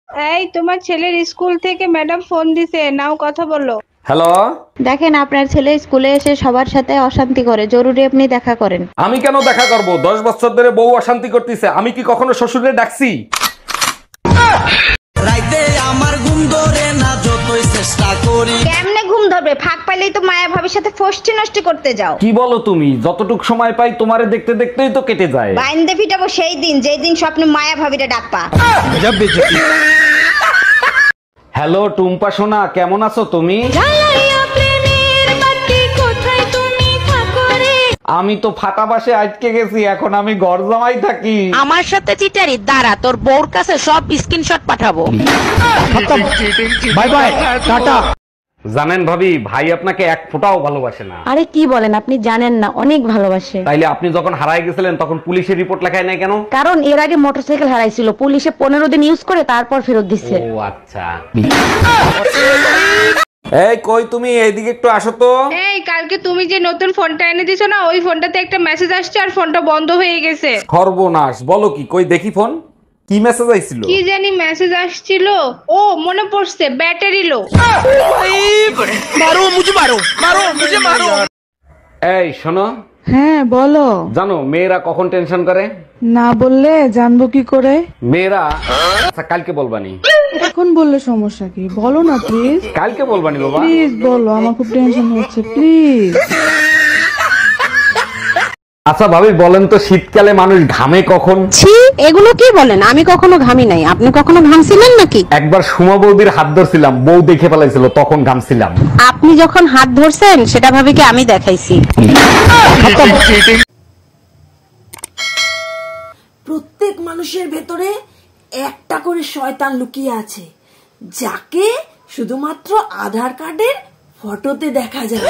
এই তোমার ছেলের স্কুল থেকে ম্যাডাম ফোন দিছে, নাও কথা বলো। হ্যালো। দেখেন আপনার ছেলে স্কুলে এসে সবার সাথে অশান্তি করে, জরুরি আপনি দেখা করেন। আমি কেন দেখা করব? 10 বছর ধরে বউ অশান্তি করতেছে, আমি কি কখনো শ্বশুরে ডাকছি? রাইতে আমার ঘুম ধরে না যতই চেষ্টা করি। কেমনে ঘুম ধরবে? ফাঁক পাইলেই তো মায়া ভাবির সাথে ফষ্টি নষ্টি করতে যাও। কি বলো তুমি? যতটুক সময় পাই তোমারে দেখতে দেখতেই তো কেটে যায়। বাইন্দে ফিটাবো সেই দিন যেই দিন স্বপ্নে মায়া ভাবিরে ডাকপা। হ্যালো টুম্পা সোনা, কেমন আছো তুমি? আমি তো ফাটা বাসে আটকে গেছি, এখন আমি ঘর জামাই থাকি। আমার সাথে চিটারি, দাঁড়া তোর বউর কাছে সব স্ক্রিনশট পাঠাবো। Bye bye, tata. জানেন ভাবি, ভাই আপনাকে এক ফোঁটাও ভালোবাসে না। আরে কি বলেন, আপনি জানেন না, অনেক ভালোবাসে। তাইলে আপনি যখন হারায় গেছিলেন তখন পুলিশের রিপোর্ট লেখায় নাই কেন? কারণ এর আগে মোটরসাইকেল হারাইছিল, পুলিশে 15 দিন ইউজ করে তারপর ফেরত দিচ্ছে। ও আচ্ছা। এই কই তুমি, এইদিকে একটু আসো তো। এই কালকে তুমি যে নতুন ফোনটা এনে দিছো না, ওই ফোনটাতে একটা মেসেজ আসছে আর ফোনটা বন্ধ হয়ে গেছে। সর্বনাশ, বলো কি? কই দেখি ফোন। কি মেসেজ আইছিল? কি জানি মেসেজ আসছিল। ও মনে পড়ছে, ব্যাটারি লো। এই শোনো, হ্যাঁ বলো। জানো মেয়েরা কখন টেনশন করে? না বললে জানবো কি করে? মেয়েরা, আচ্ছা কালকে বলবানি। এখন বললে সমস্যা কি? বলো না প্লিজ। কালকে বলবানি বাবা। প্লিজ বলো, আমার খুব টেনশন হচ্ছে, প্লিজ। আচ্ছা ভাবি বলেন তো, শীতকালে মানুষ ঘামে কখন? ছি, এগুলো কি বলেন? আমি কখনো ঘামি নাই। আপনি কখনো ঘামছিলেন নাকি? একবার সুমা বৌদির হাত ধরছিলাম, বউ দেখে ফেলাইছিল, তখন ঘামছিলাম। আপনি যখন হাত ধরছেন সেটা ভাবে কি আমি দেখাইছি? প্রত্যেক মানুষের ভেতরে একটা করে শয়তান লুকিয়ে আছে, যাকে শুধুমাত্র আধার কার্ডের ফটোতে দেখা যায়।